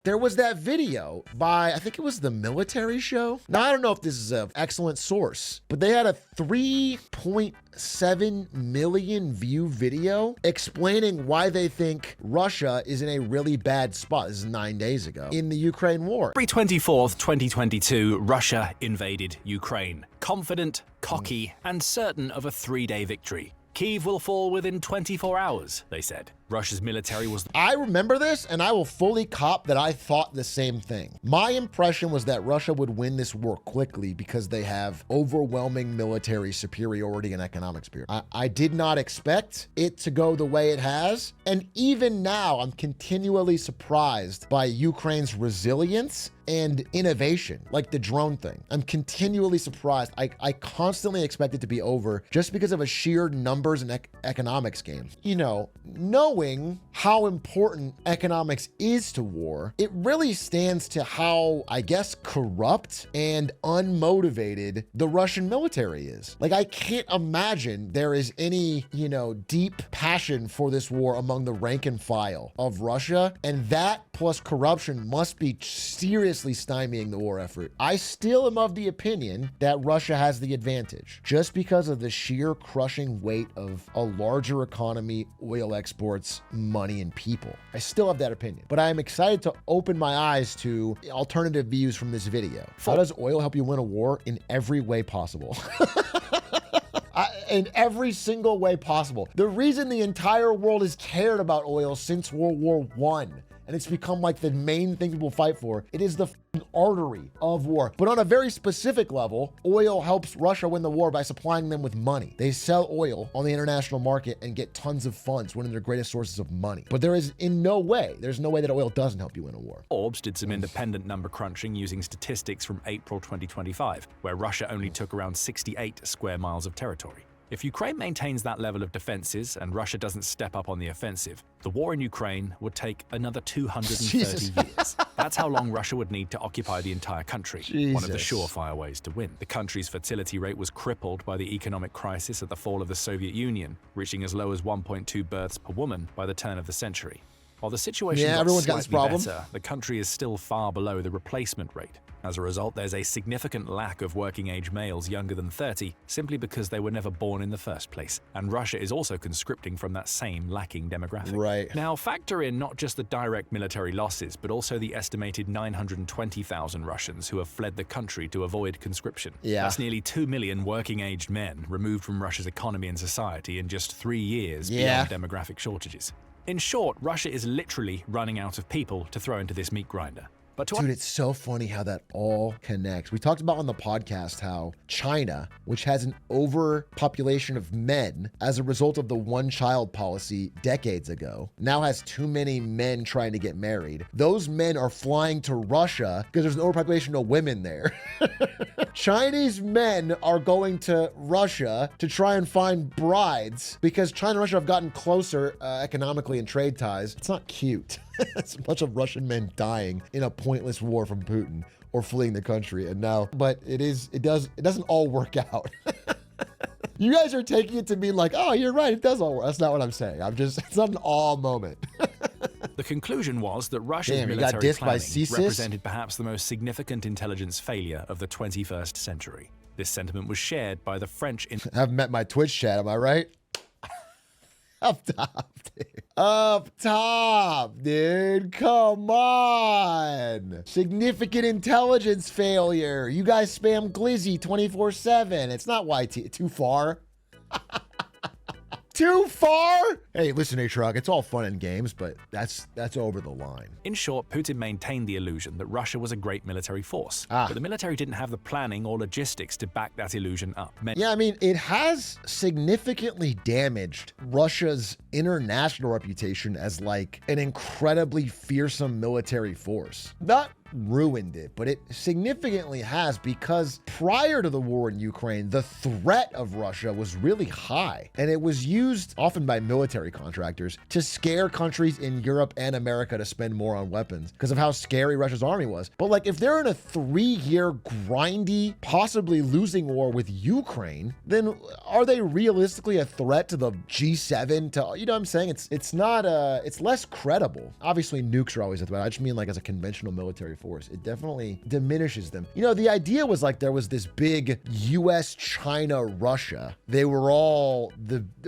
There was that video by, I think it was The Military Show. Now, I don't know if this is an excellent source, but they had a 3.7 million view video explaining why they think Russia is in a really bad spot. This is 9 days ago in the Ukraine war. February 24th, 2022, Russia invaded Ukraine. Confident, cocky, and certain of a 3-day victory. Kyiv will fall within 24 hours, they said. Russia's military was... I remember this, and I will fully cop that I thought the same thing. My impression was that Russia would win this war quickly because they have overwhelming military superiority and economic superiority. I did not expect it to go the way it has, and even now, I'm continually surprised by Ukraine's resilience and innovation, like the drone thing. I'm continually surprised. I constantly expect it to be over just because of a sheer numbers and economics game. You know, knowing how important economics is to war, it really stands to how, I guess, corrupt and unmotivated the Russian military is. Like, I can't imagine there is any, deep passion for this war among the rank and file of Russia, and that plus corruption must be seriously stymieing the war effort. I still am of the opinion that Russia has the advantage, just because of the sheer crushing weight of a larger economy, oil exports, money, and people. I still have that opinion, but I am excited to open my eyes to alternative views from this video. How does oil help you win a war? In every way possible. In every single way possible. The reason the entire world has cared about oil since World War I, and it's become like the main thing people fight for, it is the artery of war. But on a very specific level, oil helps Russia win the war by supplying them with money. They sell oil on the international market and get tons of funds, one of their greatest sources of money. But there's no way that oil doesn't help you win a war. Forbes did some independent number crunching using statistics from April 2025, where Russia only took around 68 square miles of territory. If Ukraine maintains that level of defenses and Russia doesn't step up on the offensive, the war in Ukraine would take another 230 years. That's how long Russia would need to occupy the entire country, one of the surefire ways to win. The country's fertility rate was crippled by the economic crisis at the fall of the Soviet Union, reaching as low as 1.2 births per woman by the turn of the century. While the situation got slightly better, the country is still far below the replacement rate. As a result, there's a significant lack of working-age males younger than 30 simply because they were never born in the first place. And Russia is also conscripting from that same lacking demographic. Right. Now, factor in not just the direct military losses, but also the estimated 920,000 Russians who have fled the country to avoid conscription. Yeah. That's nearly 2 million working-aged men removed from Russia's economy and society in just 3 years beyond demographic shortages. In short, Russia is literally running out of people to throw into this meat grinder. Dude, it's so funny how that all connects. We talked about on the podcast how China, which has an overpopulation of men as a result of the one-child policy decades ago, now has too many men trying to get married. Those men are flying to Russia because there's an overpopulation of women there. Chinese men are going to Russia to try and find brides because China and Russia have gotten closer economically in trade ties. It's not cute. It's a bunch of Russian men dying in a pointless war from Putin or fleeing the country. And now, but it doesn't all work out. You guys are taking it to be like, oh, you're right, it does all work. That's not what I'm saying. It's not an all moment. The conclusion was that Russia's military planning represented perhaps the most significant intelligence failure of the 21st century. This sentiment was shared by the French... I haven't met my Twitch chat, am I right? Up top, dude. Up top, dude. Come on. Significant intelligence failure. You guys spam Glizzy 24/7. It's not YT. Too far. Too far? Hey, listen, A-Truck, it's all fun and games, but that's over the line. In short, Putin maintained the illusion that Russia was a great military force, but the military didn't have the planning or logistics to back that illusion up. Yeah, I mean, it has significantly damaged Russia's international reputation as like an incredibly fearsome military force. Not ruined it, but it significantly has, because prior to the war in Ukraine, the threat of Russia was really high, and it was used often by military contractors to scare countries in Europe and America to spend more on weapons because of how scary Russia's army was. But like, if they're in a 3-year grindy, possibly losing war with Ukraine, then are they realistically a threat to the G7? To, you know what I'm saying? It's not it's less credible. Obviously, nukes are always a threat. I just mean like as a conventional military force, it definitely diminishes them. You know, the idea was like there was this big US, China, Russia. They were all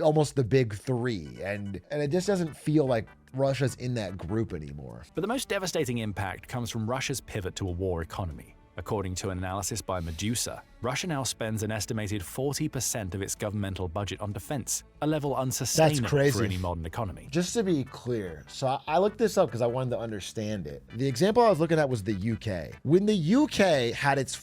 almost the big three, and it just doesn't feel like Russia's in that group anymore. But the most devastating impact comes from Russia's pivot to a war economy. According to an analysis by Medusa, Russia now spends an estimated 40% of its governmental budget on defense, a level unsustainable for any modern economy. Just to be clear, so I looked this up because I wanted to understand it. The example I was looking at was the UK. When the UK had its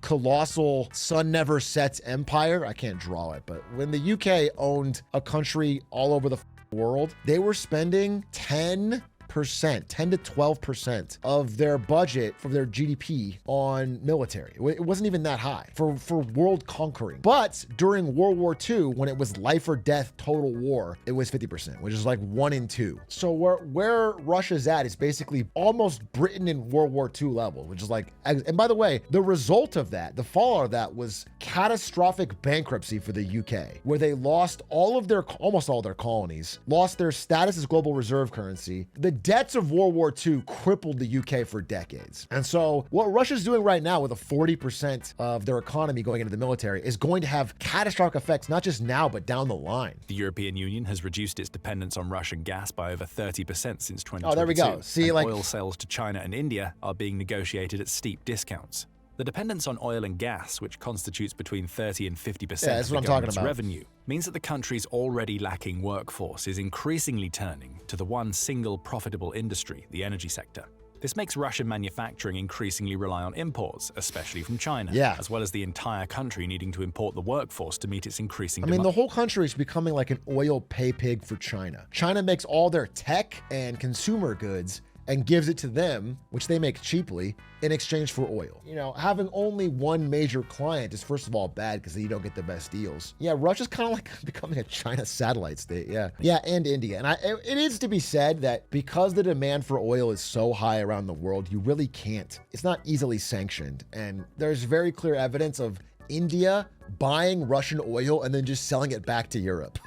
colossal sun never sets empire, I can't draw it, but when the UK owned a country all over the world, they were spending 10 to 12% of their budget from their GDP on military. It wasn't even that high for world conquering. But during World War II, when it was life or death total war, it was 50%, which is like 1 in 2. So where Russia's at is basically almost Britain in World War II level, which is like, and by the way, the result of that, the fallout of that was catastrophic bankruptcy for the UK, where they lost almost all their colonies, lost their status as global reserve currency. The debts of World War II crippled the UK for decades. And so what Russia's doing right now with a 40% of their economy going into the military is going to have catastrophic effects, not just now, but down the line. The European Union has reduced its dependence on Russian gas by over 30% since 2022. Oh, there we go. See, and oil sales to China and India are being negotiated at steep discounts. The dependence on oil and gas, which constitutes between 30 and 50% of the government's revenue, means that the country's already lacking workforce is increasingly turning to the one single profitable industry, the energy sector. This makes Russian manufacturing increasingly rely on imports, especially from China, as well as the entire country needing to import the workforce to meet its increasing demand. I mean, the whole country is becoming like an oil pay pig for China. China makes all their tech and consumer goods and gives it to them, which they make cheaply, in exchange for oil. You know, having only one major client is first of all bad because you don't get the best deals. Yeah, Russia's kind of like becoming a China satellite state, yeah, and India. And it is to be said that because the demand for oil is so high around the world, you really can't, it's not easily sanctioned. And there's very clear evidence of India buying Russian oil and then just selling it back to Europe.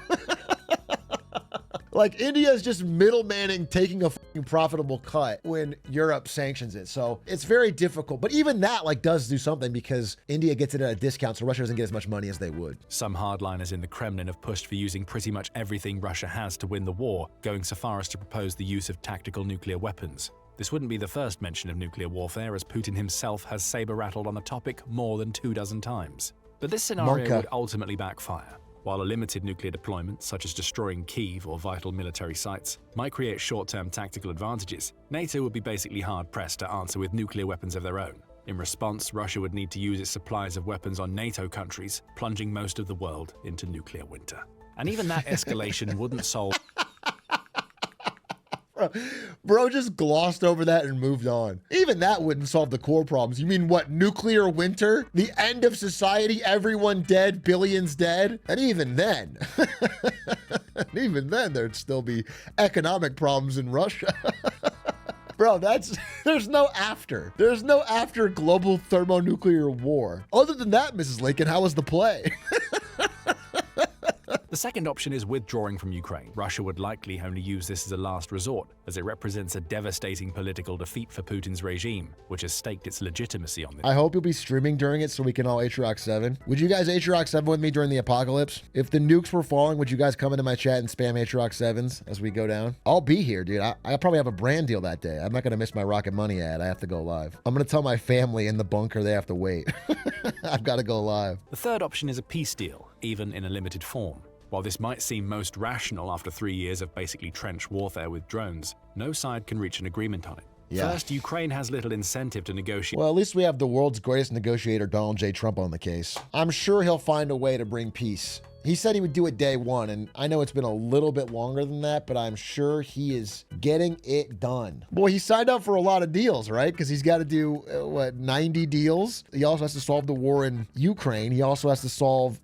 Like, India is just middlemaning, taking a fucking profitable cut when Europe sanctions it. So it's very difficult. But even that does do something because India gets it at a discount, so Russia doesn't get as much money as they would. Some hardliners in the Kremlin have pushed for using pretty much everything Russia has to win the war, going so far as to propose the use of tactical nuclear weapons. This wouldn't be the first mention of nuclear warfare, as Putin himself has saber-rattled on the topic more than 24 times. But this scenario would ultimately backfire. While a limited nuclear deployment, such as destroying Kyiv or vital military sites, might create short-term tactical advantages, NATO would be basically hard-pressed to answer with nuclear weapons of their own. In response, Russia would need to use its supplies of weapons on NATO countries, plunging most of the world into nuclear winter. And even that escalation wouldn't solve... Bro just glossed over that and moved on. Even that wouldn't solve the core problems. You mean what, nuclear winter? The end of society, everyone dead, billions dead? And even then, there'd still be economic problems in Russia. Bro, there's no after. There's no after global thermonuclear war. Other than that, Mrs. Lincoln, how was the play? The second option is withdrawing from Ukraine. Russia would likely only use this as a last resort, as it represents a devastating political defeat for Putin's regime, which has staked its legitimacy on this. I hope you'll be streaming during it so we can all Aatrox 7. Would you guys Aatrox 7 with me during the apocalypse? If the nukes were falling, would you guys come into my chat and spam Aatrox 7s as we go down? I'll be here, dude. I probably have a brand deal that day. I'm not going to miss my Rocket Money ad. I have to go live. I'm going to tell my family in the bunker they have to wait. I've got to go live. The third option is a peace deal, even in a limited form. While this might seem most rational after 3 years of basically trench warfare with drones, no side can reach an agreement on it. First, Ukraine has little incentive to negotiate. Well, at least we have the world's greatest negotiator, Donald J. Trump, on the case. I'm sure he'll find a way to bring peace He said he would do it day one, and I know it's been a little bit longer than that, but I'm sure he is getting it done. Boy, he signed up for a lot of deals, right? Because he's got to do, 90 deals? He also has to solve the war in Ukraine. He also has to solve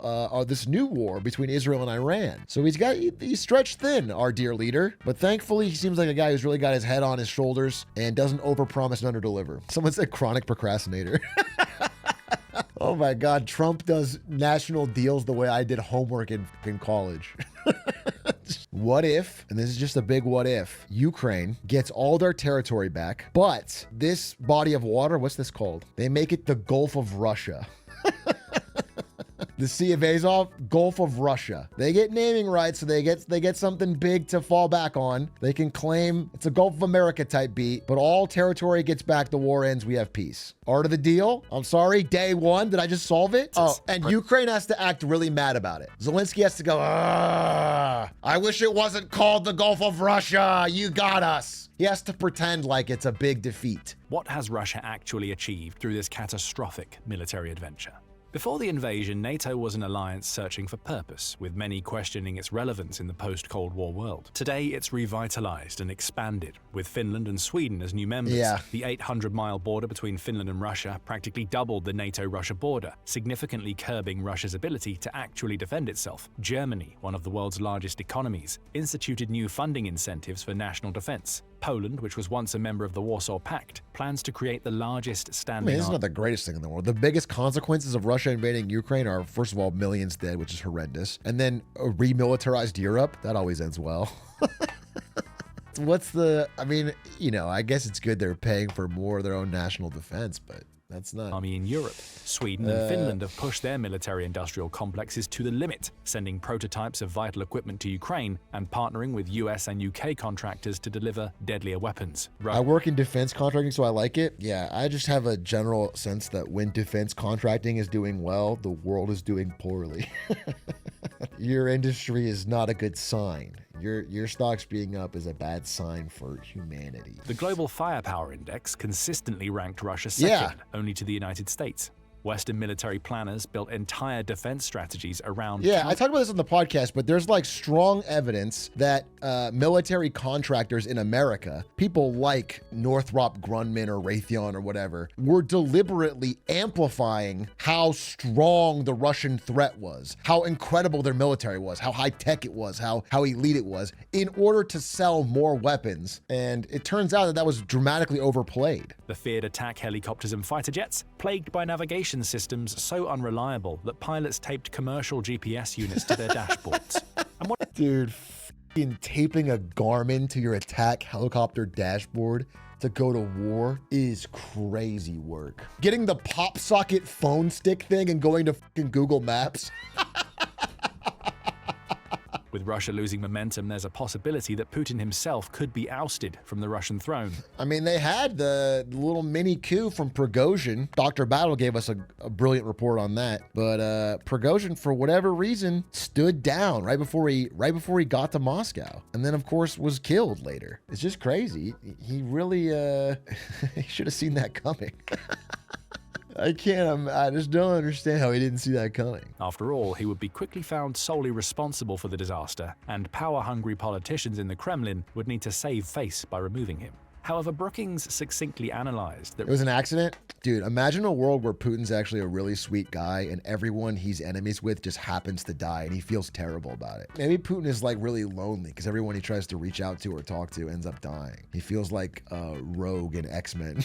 this new war between Israel and Iran. So he's stretched thin, our dear leader. But thankfully, he seems like a guy who's really got his head on his shoulders and doesn't overpromise and underdeliver. Someone said chronic procrastinator. Oh my God, Trump does national deals the way I did homework in college. What if, and this is just a big what if, Ukraine gets all their territory back, but this body of water, what's this called? They make it the Gulf of Russia. The Sea of Azov, Gulf of Russia. They get naming rights, so they get something big to fall back on. They can claim it's a Gulf of America type beat, but all territory gets back, the war ends, we have peace. Art of the deal? I'm sorry, day one, did I just solve it? Oh, and Ukraine has to act really mad about it. Zelensky has to go, I wish it wasn't called the Gulf of Russia. You got us. He has to pretend like it's a big defeat. What has Russia actually achieved through this catastrophic military adventure? Before the invasion, NATO was an alliance searching for purpose, with many questioning its relevance in the post-Cold War world. Today, it's revitalized and expanded, with Finland and Sweden as new members. Yeah. The 800-mile border between Finland and Russia practically doubled the NATO-Russia border, significantly curbing Russia's ability to actually defend itself. Germany, one of the world's largest economies, instituted new funding incentives for national defense. Poland, which was once a member of the Warsaw Pact, plans to create the largest standing This is not the greatest thing in the world. The biggest consequences of Russia invading Ukraine are, first of all, millions dead, which is horrendous. And then a remilitarized Europe, that always ends well. I guess it's good they're paying for more of their own national defense, but that's not... army in Europe. Sweden and Finland have pushed their military-industrial complexes to the limit, sending prototypes of vital equipment to Ukraine and partnering with US and UK contractors to deliver deadlier weapons. I work in defense contracting, so I like it. Yeah, I just have a general sense that when defense contracting is doing well, the world is doing poorly. Your industry is not a good sign. Your stocks being up is a bad sign for humanity. The Global Firepower Index consistently ranked Russia second, only to the United States. Western military planners built entire defense strategies around... Yeah, I talked about this on the podcast, but there's like strong evidence that military contractors in America, people like Northrop Grumman or Raytheon or whatever, were deliberately amplifying how strong the Russian threat was, how incredible their military was, how high-tech it was, how elite it was, in order to sell more weapons. And it turns out that was dramatically overplayed. The feared attack helicopters and fighter jets, plagued by navigation systems so unreliable that pilots taped commercial GPS units to their dashboards. And what... Dude, f***ing taping a Garmin to your attack helicopter dashboard to go to war is crazy work. Getting the pop socket phone stick thing and going to f***ing Google Maps. With Russia losing momentum, there's a possibility that Putin himself could be ousted from the Russian throne. I mean, they had the little mini coup from Prigozhin. Dr. Battle gave us a brilliant report on that. But Prigozhin, for whatever reason, stood down right before he got to Moscow. And then, of course, was killed later. It's just crazy. He really he should have seen that coming. I just don't understand how he didn't see that coming. After all, he would be quickly found solely responsible for the disaster, and power-hungry politicians in the Kremlin would need to save face by removing him. However, Brookings succinctly analyzed that... It was an accident? Dude, imagine a world where Putin's actually a really sweet guy and everyone he's enemies with just happens to die and he feels terrible about it. Maybe Putin is like really lonely because everyone he tries to reach out to or talk to ends up dying. He feels like a rogue in X-Men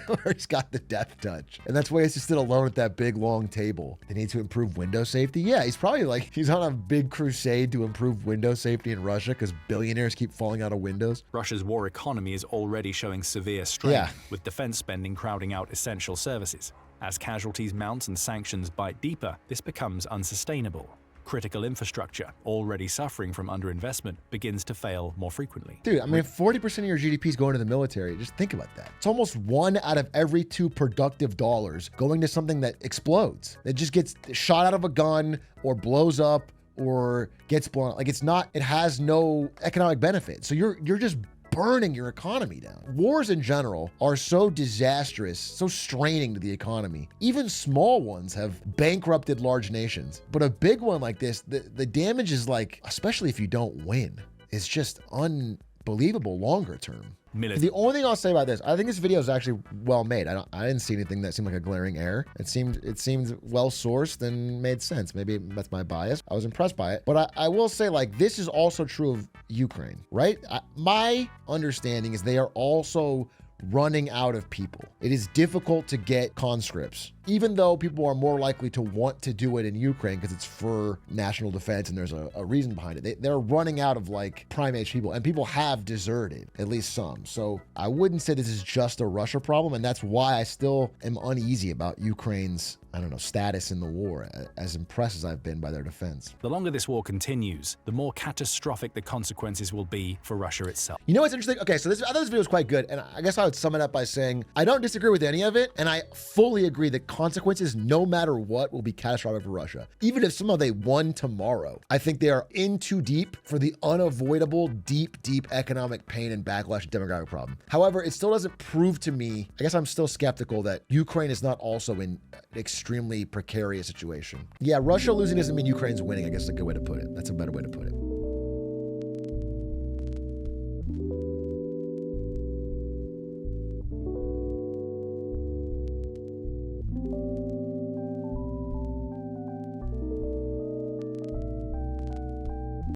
where he's got the death touch. And that's why he's just sit alone at that big long table. They need to improve window safety? Yeah, he's probably like, he's on a big crusade to improve window safety in Russia because billionaires keep falling out of windows. Russia's war economy is already showing severe strain, with defense spending crowding out essential services. As casualties mount and sanctions bite deeper, this becomes unsustainable. Critical infrastructure, already suffering from underinvestment, begins to fail more frequently. Dude, I mean, 40% of your GDP is going to the military. Just think about that. It's almost 1 out of every 2 productive dollars going to something that explodes. It just gets shot out of a gun or blows up or gets blown. Like, it has no economic benefit. So you're just burning your economy down. Wars in general are so disastrous, so straining to the economy. Even small ones have bankrupted large nations. But a big one like this, the damage is like, especially if you don't win, is just unbelievable longer term. The only thing I'll say about this, I think this video is actually well made. I didn't see anything that seemed like a glaring error. It seemed well sourced and made sense. Maybe that's my bias. I was impressed by it. But I will say, like, this is also true of Ukraine, right? My understanding is they are also running out of people. It is difficult to get conscripts, even though people are more likely to want to do it in Ukraine because it's for national defense and there's a reason behind it. They're running out of like prime age people, and people have deserted, at least some. So I wouldn't say this is just a Russia problem, and that's why I still am uneasy about Ukraine's, I don't know, status in the war, as impressed as I've been by their defense. The longer this war continues, the more catastrophic the consequences will be for Russia itself. You know what's interesting? Okay, so I thought this video was quite good, and I guess I would sum it up by saying I don't disagree with any of it, and I fully agree that consequences, no matter what, will be catastrophic for Russia. Even if somehow they won tomorrow, I think they are in too deep for the unavoidable deep economic pain and backlash and demographic problem. However, it still doesn't prove to me, I guess I'm still skeptical that Ukraine is not also in extremely precarious situation. Yeah, Russia losing doesn't mean Ukraine's winning, I guess is a good way to put it. That's a better way to put it.